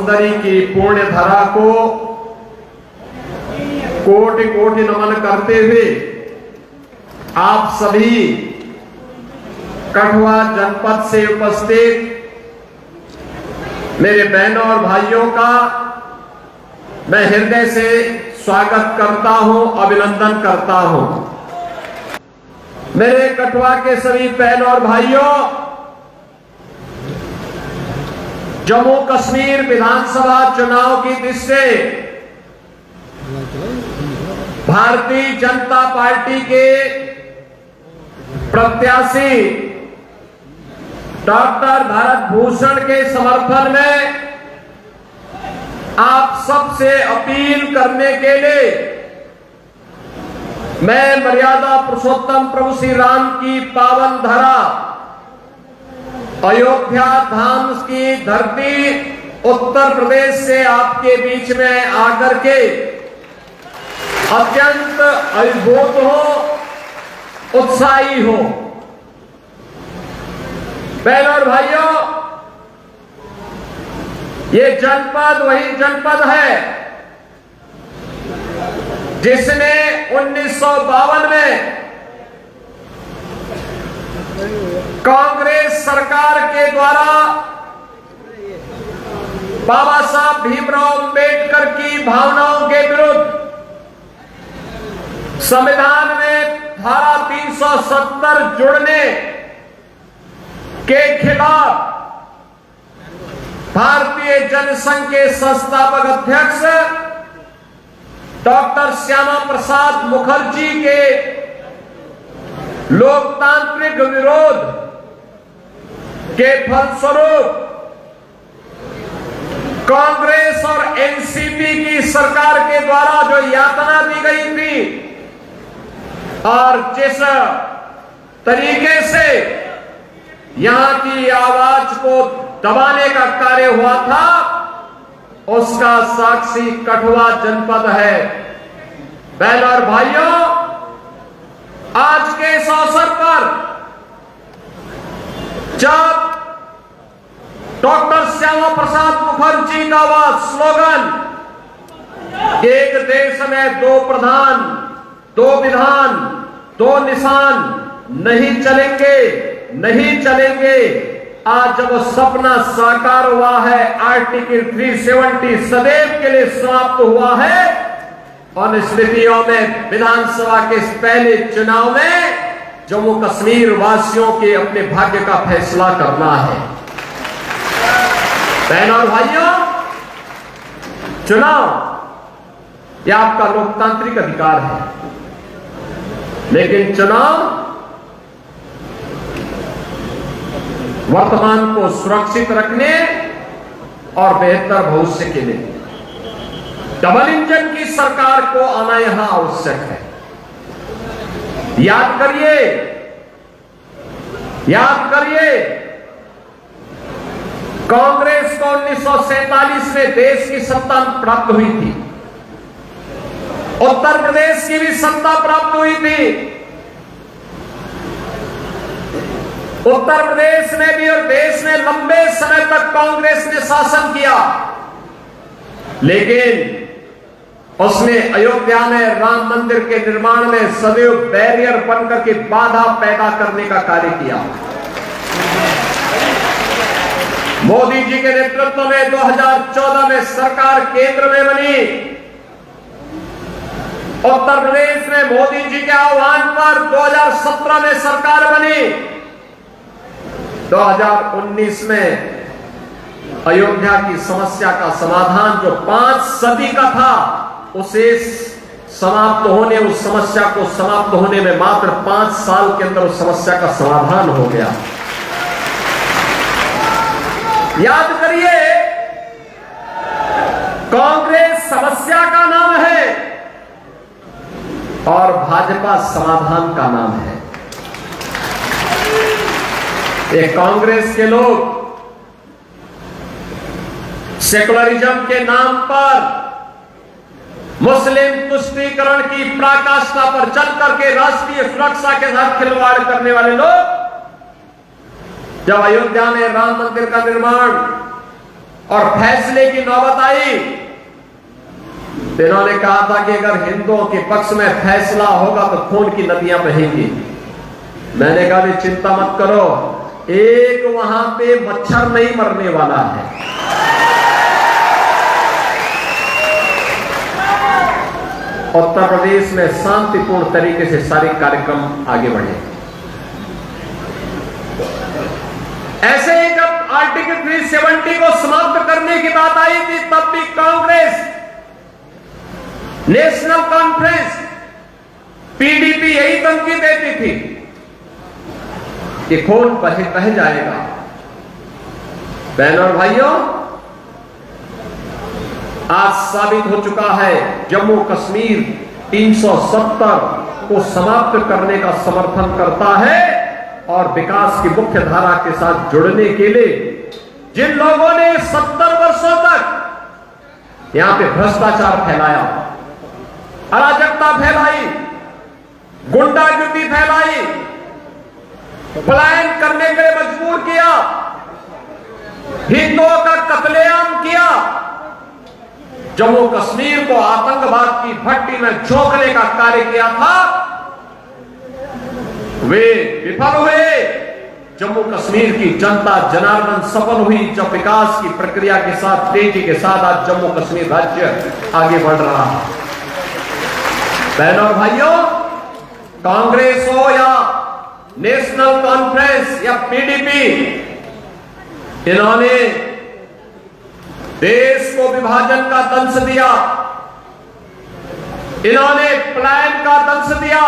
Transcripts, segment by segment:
सुंदरी की पुण्य धरा को कोटि कोटि नमन करते हुए आप सभी कठुआ जनपद से उपस्थित मेरे बहनों और भाइयों का मैं हृदय से स्वागत करता हूं, अभिनंदन करता हूं। मेरे कठुआ के सभी बहनों और भाइयों, जम्मू कश्मीर विधानसभा चुनाव की दृष्टि से भारतीय जनता पार्टी के प्रत्याशी डॉक्टर भारत भूषण के समर्थन में आप सबसे अपील करने के लिए मैं मर्यादा पुरुषोत्तम प्रभु श्री राम की पावन धरा अयोध्या धाम की धरती उत्तर प्रदेश से आपके बीच में आकर के अत्यंत अभिभूत हो, उत्साही हो। बहनों और भाइयों, ये जनपद वही जनपद है जिसने 1952 में कांग्रेस सरकार के द्वारा बाबा साहब भीमराव अंबेडकर की भावनाओं के विरुद्ध संविधान में धारा 370 जुड़ने के खिलाफ भारतीय जनसंघ के संस्थापक अध्यक्ष डॉक्टर श्यामा प्रसाद मुखर्जी के लोकतांत्रिक विरोध के फलस्वरूप कांग्रेस और एनसीपी की सरकार के द्वारा जो यातना दी गई थी और जिस तरीके से यहां की आवाज को दबाने का कार्य हुआ था, उसका साक्षी कठुआ जनपद है। बहनों और भाइयों, आज के इस अवसर पर जब डॉक्टर श्यामा प्रसाद मुखर्जी का वह स्लोगन एक देश में दो प्रधान, दो विधान, दो निशान नहीं चलेंगे, नहीं चलेंगे, आज जब सपना साकार हुआ है, आर्टिकल 370 सदैव के लिए समाप्त हुआ है। और स्थितियों में विधानसभा के इस पहले चुनाव में जम्मू कश्मीर वासियों के अपने भाग्य का फैसला करना है। बहनों और भाइयों, चुनाव यह आपका लोकतांत्रिक अधिकार है, लेकिन चुनाव वर्तमान को सुरक्षित रखने और बेहतर भविष्य के लिए डबल इंजन की सरकार को आना यहां आवश्यक है। याद करिए, याद करिए, कांग्रेस को 1947 में देश की सत्ता प्राप्त हुई थी, उत्तर प्रदेश की भी सत्ता प्राप्त हुई थी, उत्तर प्रदेश में भी और देश में लंबे समय तक कांग्रेस ने शासन किया, लेकिन उसने अयोध्या में राम मंदिर के निर्माण में सदैव बैरियर बनकर के बाधा पैदा करने का कार्य किया। मोदी जी के नेतृत्व में 2014 में सरकार केंद्र में बनी। उत्तर प्रदेश में मोदी जी के आह्वान पर 2017 में सरकार बनी। 2019 में अयोध्या की समस्या का समाधान जो 5 सदी का था, उसे समाप्त होने, उस समस्या को समाप्त होने में मात्र 5 साल के अंदर उस समस्या का समाधान हो गया। याद करिए, कांग्रेस समस्या का नाम है और भाजपा समाधान का नाम है। ये कांग्रेस के लोग सेकुलरिज्म के नाम पर मुस्लिम तुष्टीकरण की पराकाष्ठा पर चल करके राष्ट्रीय सुरक्षा के साथ खिलवाड़ करने वाले लोग जब अयोध्या में राम मंदिर का निर्माण और फैसले की नौबत आई, इन्होंने कहा था कि अगर हिंदुओं के पक्ष में फैसला होगा तो खून की नदियां बहेंगी। मैंने कहा भी चिंता मत करो, एक वहां पे मच्छर नहीं मरने वाला है। उत्तर प्रदेश में शांतिपूर्ण तरीके से सारे कार्यक्रम आगे बढ़े। ऐसे ही जब आर्टिकल 370 को समाप्त करने की बात आई थी, तब भी कांग्रेस, नेशनल कॉन्फ्रेंस, पीडीपी यही धमकी देती थी कि खून बह जाएगा। बहनों और भाइयों, आज साबित हो चुका है जम्मू कश्मीर 370 को समाप्त करने का समर्थन करता है और विकास की मुख्य धारा के साथ जुड़ने के लिए जिन लोगों ने 70 वर्षों तक यहां पे भ्रष्टाचार फैलाया, अराजकता फैलाई, गुंडागर्दी फैलाई, पलायन करने के लिए मजबूर किया, हिंदुओं का कत्लेआम किया, जम्मू कश्मीर को आतंकवाद की भट्टी में झोंकने का कार्य किया था, वे विफल हुए। जम्मू कश्मीर की जनता जनार्दन सफल हुई जब विकास की प्रक्रिया के साथ, तेजी के साथ आज जम्मू कश्मीर राज्य आगे बढ़ रहा है। बहनों और भाइयों, कांग्रेस हो या नेशनल कॉन्फ्रेंस या पीडीपी, इन्होंने देश को विभाजन का दंश दिया, इन्होंने पलायन का दंश दिया,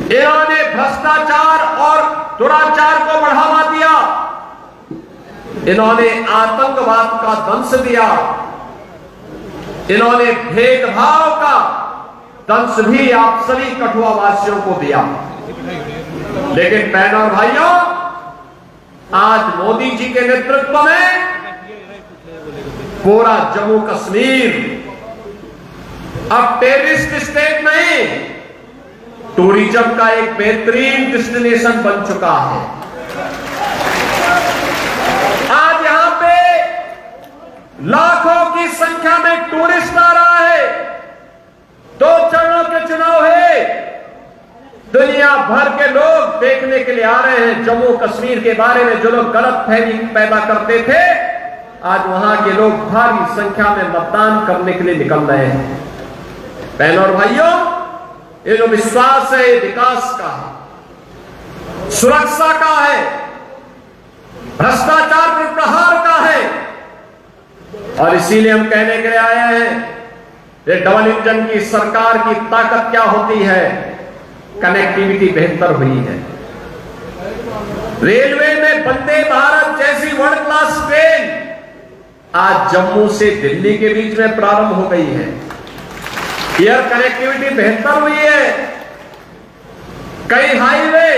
इन्होंने भ्रष्टाचार और दुराचार को बढ़ावा दिया, इन्होंने आतंकवाद का दंश दिया, इन्होंने भेदभाव का दंश भी आप सभी कठुआ वासियों को दिया। लेकिन बहनों और भाइयों, आज मोदी जी के नेतृत्व में पूरा जम्मू कश्मीर अब टेररिस्ट स्टेट नहीं, टूरिज्म का एक बेहतरीन डेस्टिनेशन बन चुका है। आज यहां पे लाखों की संख्या में टूरिस्ट आ रहा है। 2 चरणों के चुनाव है, दुनिया भर के लोग देखने के लिए आ रहे हैं। जम्मू कश्मीर के बारे में जो लोग गलतफहमी पैदा करते थे, आज वहां के लोग भारी संख्या में मतदान करने के लिए निकल रहे हैं। बहनों और भाइयों, ये जो विश्वास है विकास का है, सुरक्षा का है, भ्रष्टाचार पर प्रहार का है। और इसीलिए हम कहने के लिए आए हैं, ये डबल इंजन की सरकार की ताकत क्या होती है। कनेक्टिविटी बेहतर हुई है, रेलवे में वंदे भारत जैसी वर्ल्ड क्लास ट्रेन आज जम्मू से दिल्ली के बीच में प्रारंभ हो गई है। एयर कनेक्टिविटी बेहतर हुई है, कई हाईवे,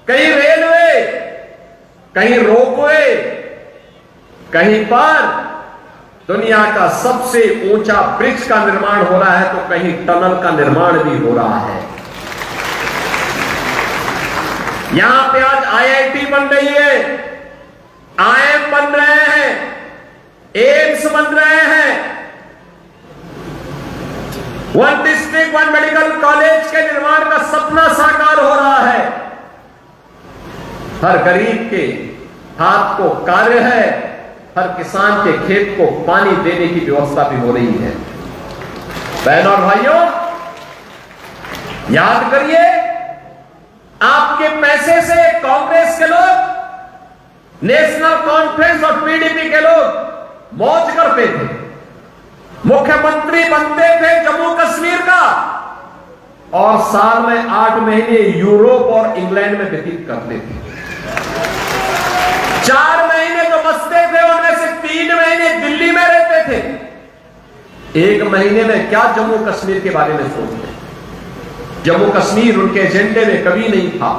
कई रेलवे, कहीं रोपवे, कहीं पर दुनिया का सबसे ऊंचा ब्रिज का निर्माण हो रहा है, तो कहीं टनल का निर्माण भी हो रहा है। यहां पे आज आईआईटी बन रही है, आईएम बन रहे हैं, एम्स बन रहे हैं, 1 डिस्ट्रिक्ट 1 मेडिकल कॉलेज के निर्माण का सपना साकार हो रहा है। हर गरीब के हाथ को कार्य है, हर किसान के खेत को पानी देने की व्यवस्था भी हो रही है। बहनों और भाइयों, याद करिए, आपके पैसे से कांग्रेस के लोग, नेशनल कॉन्फ्रेंस और पीडीपी के लोग मौज करते थे, मुख्यमंत्री बनते थे जम्मू कश्मीर का, और साल में 8 महीने यूरोप और इंग्लैंड में व्यतीत करते थे। 4 महीने जो बसते थे उनमें से 3 महीने दिल्ली में रहते थे। 1 महीने में क्या जम्मू कश्मीर के बारे में सोचते? जम्मू कश्मीर उनके एजेंडे में कभी नहीं था।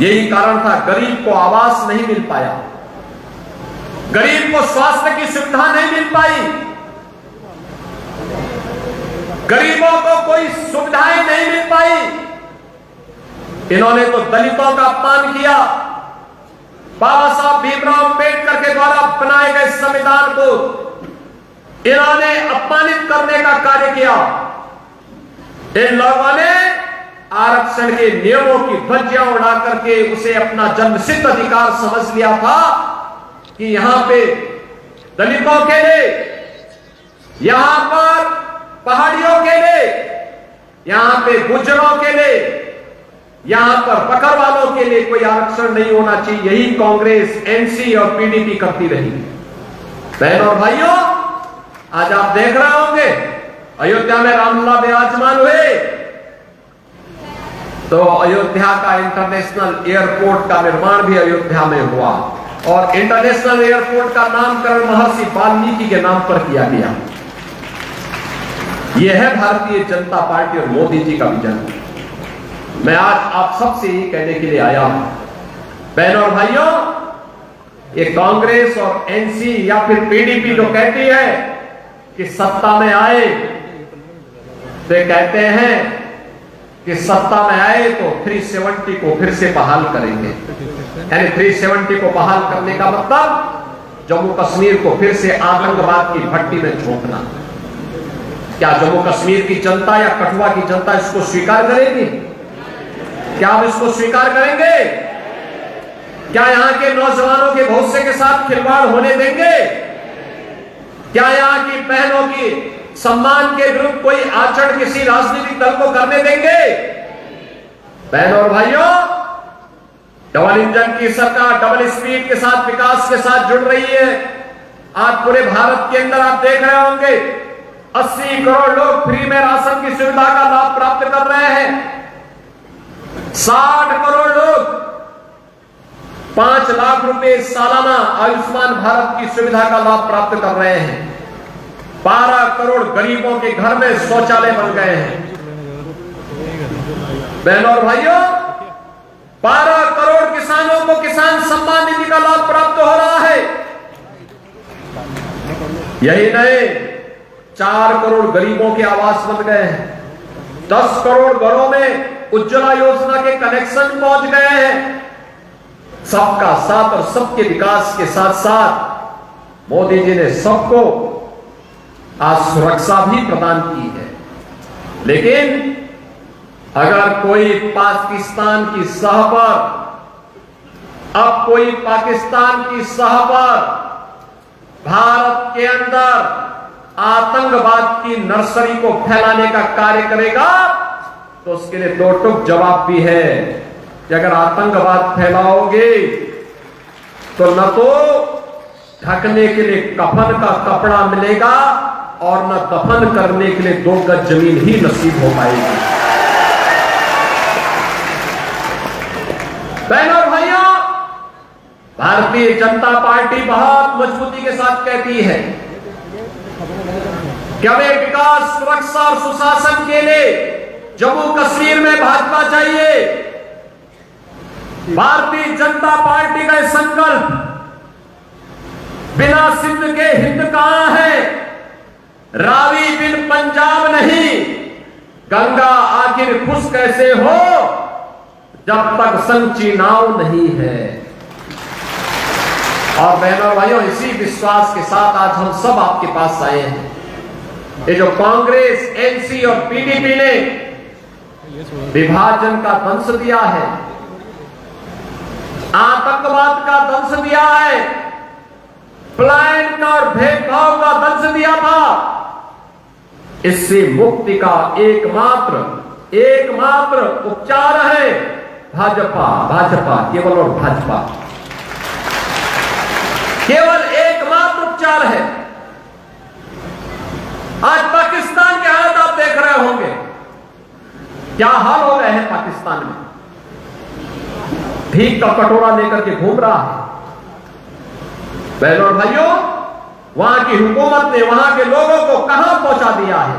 यही कारण था, गरीब को आवास नहीं मिल पाया, गरीब को स्वास्थ्य की सुविधा नहीं मिल पाई, गरीबों को कोई सुविधाएं नहीं मिल पाई। इन्होंने तो दलितों का अपमान किया, बाबा साहब भीमराव अंबेडकर के द्वारा बनाए गए संविधान को इन्होंने अपमानित करने का कार्य किया। इन लोगों ने आरक्षण के नियमों की ध्वजियां उड़ा करके उसे अपना जन्मसिद्ध अधिकार समझ लिया था कि यहां पे दलितों के लिए, यहां पर पहाड़ियों के लिए, यहां पे गुर्जरों के लिए, यहां पर बकरवालों के लिए कोई आरक्षण नहीं होना चाहिए। यही कांग्रेस, एनसी और पीडीपी करती रही। बहनों और भाइयों, आज आप देख रहे होंगे अयोध्या में रामलला विराजमान हुए तो अयोध्या का इंटरनेशनल एयरपोर्ट का निर्माण भी अयोध्या में हुआ और इंटरनेशनल एयरपोर्ट का नामकरण महर्षि वाल्मीकि के नाम पर किया गया। यह है भारतीय जनता पार्टी और मोदी जी का विजन। मैं आज आप सबसे यही कहने के लिए आया हूं, बहनों और भाइयों, ये कांग्रेस और एनसी या फिर पीडीपी जो कहती है कि सत्ता में आए तो कहते हैं कि सत्ता में आए तो 370 को फिर से बहाल करेंगे। यानी 370 को बहाल करने का मतलब जम्मू कश्मीर को फिर से आतंकवाद की भट्टी में झोंकना। क्या जम्मू कश्मीर की जनता या कठुआ की जनता इसको स्वीकार करेगी? क्या आप इसको स्वीकार करेंगे? क्या यहां के नौजवानों के भविष्य के साथ खिलवाड़ होने देंगे? क्या यहां की बहनों की सम्मान के विरुद्ध कोई आचरण किसी राजनीतिक दल को करने देंगे? बहनों और भाइयों, डबल इंजन की सरकार डबल स्पीड के साथ, विकास के साथ जुड़ रही है। आज पूरे भारत के अंदर आप देख रहे होंगे 80 करोड़ लोग फ्री में राशन की सुविधा का लाभ प्राप्त कर रहे हैं। 60 करोड़ लोग 5 लाख रुपए सालाना आयुष्मान भारत की सुविधा का लाभ प्राप्त कर रहे हैं। 12 करोड़ गरीबों के घर में शौचालय बन गए हैं। बहनों और भाइयों, 12 करोड़ किसानों को किसान सम्मान निधि का लाभ प्राप्त हो रहा है। यही नहीं, 4 करोड़ गरीबों के आवास बन गए हैं। 10 करोड़ घरों में उज्ज्वला योजना के कनेक्शन पहुंच गए हैं। सबका साथ और सबके विकास के साथ साथ मोदी जी ने सबको आज सुरक्षा भी प्रदान की है। लेकिन अगर कोई पाकिस्तान की सह पर, अब कोई पाकिस्तान की सह पर भारत के अंदर आतंकवाद की नर्सरी को फैलाने का कार्य करेगा तो उसके लिए दो टूक जवाब भी है कि अगर आतंकवाद फैलाओगे तो न तो ढकने के लिए कफन का कपड़ा मिलेगा और न दफन करने के लिए 2 गज जमीन ही नसीब हो पाएगी। बहनों और भाइयों, भारतीय जनता पार्टी बहुत मजबूती के साथ कहती है कि हमें विकास, सुरक्षा और सुशासन के लिए जम्मू कश्मीर में भाजपा चाहिए। भारतीय जनता पार्टी का संकल्प बिना सिंध के हिंद कहां है, रावी बिन पंजाब नहीं, गंगा आखिर खुश कैसे हो जब तक संची नाव नहीं है। और बहनों भाइयों, इसी विश्वास के साथ आज हम सब आपके पास आए हैं। ये जो कांग्रेस, एनसी और पीडीपी ने विभाजन का दंश दिया है, आतंकवाद का दंश दिया है, पलायन का और भेदभाव का दंश दिया था, इससे मुक्ति का एकमात्र उपचार है भाजपा, भाजपा, केवल और भाजपा, केवल एकमात्र उपचार है। आज पाकिस्तान के हालात आप देख रहे होंगे, क्या हाल हो गए हैं पाकिस्तान में। भीख का कटोरा लेकर के घूम रहा है। बहनों और भाइयों, वहां की हुकूमत ने वहां के लोगों को कहां पहुंचा दिया है,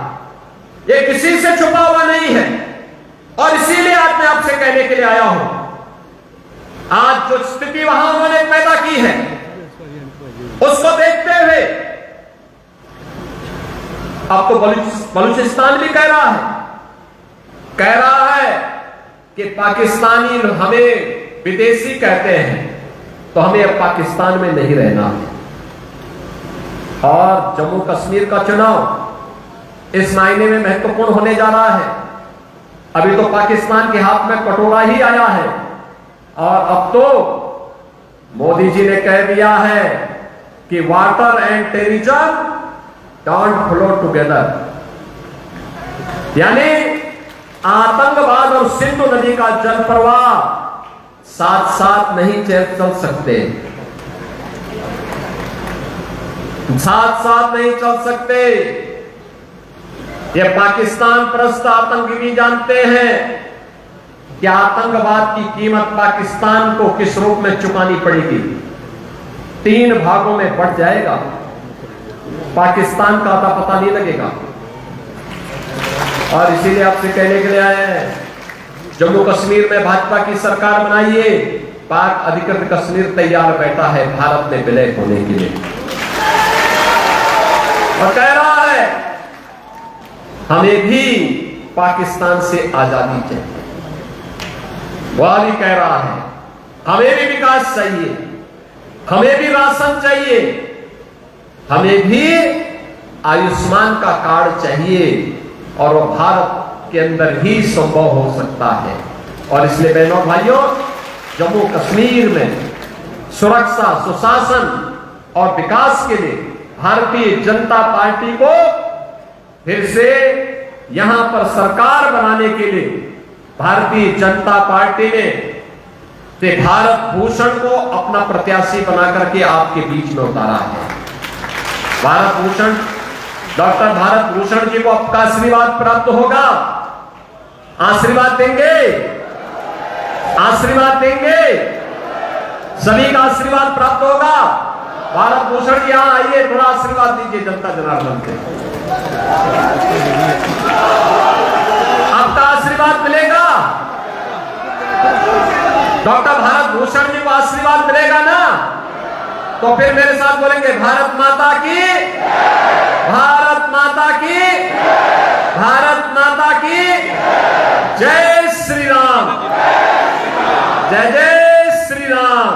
ये किसी से छुपा हुआ नहीं है। और इसीलिए आज मैं आपसे कहने के लिए आया हूं, आज जो स्थिति वहां उन्होंने पैदा की है उसको देखते हुए अब तो बलूचिस्तान भी कह रहा है कि पाकिस्तानी हमें विदेशी कहते हैं, तो हमें अब पाकिस्तान में नहीं रहना है। और जम्मू कश्मीर का चुनाव इस मायने में महत्वपूर्ण होने जा रहा है। अभी तो पाकिस्तान के हाथ में कटोरा ही आया है और अब तो मोदी जी ने कह दिया है कि water and terrorism don't flow together, यानी आतंकवाद और सिंधु नदी का जल प्रवाह साथ साथ नहीं चल सकते, साथ साथ नहीं चल सकते। ये पाकिस्तान परस्त आतंकी भी जानते हैं कि आतंकवाद की कीमत पाकिस्तान को किस रूप में चुकानी पड़ेगी। 3 भागों में बढ़ जाएगा, पाकिस्तान का अता पता नहीं लगेगा। और इसीलिए आपसे कहने के लिए आए हैं, जम्मू कश्मीर में भाजपा की सरकार बनाइए, पाक अधिकृत कश्मीर तैयार बैठा है भारत में विलय होने के लिए और कह रहा है हमें भी पाकिस्तान से आजादी चाहिए। वाली कह रहा है हमें भी विकास चाहिए, हमें भी राशन चाहिए, हमें भी आयुष्मान का कार्ड चाहिए और वह भारत के अंदर ही संभव हो सकता है। और इसलिए बहनों भाइयों, जम्मू कश्मीर में सुरक्षा, सुशासन और विकास के लिए भारतीय जनता पार्टी को फिर से यहां पर सरकार बनाने के लिए भारतीय जनता पार्टी ने भारत भूषण को अपना प्रत्याशी बना करके आपके बीच में उतारा है। भारत भूषण, डॉक्टर भारत भूषण जी को आपका आशीर्वाद प्राप्त होगा। आशीर्वाद देंगे, आशीर्वाद देंगे, सभी का आशीर्वाद प्राप्त होगा। भारत भूषण जी यहां आइए, थोड़ा आशीर्वाद दीजिए जनता जनार्दन से। आपका आशीर्वाद मिलेगा, डॉक्टर भारत भूषण जी को आशीर्वाद मिलेगा ना, तो फिर मेरे साथ बोलेंगे भारत माता की, भारत माता की, भारत माता की जय श्री राम, जय जय श्री राम।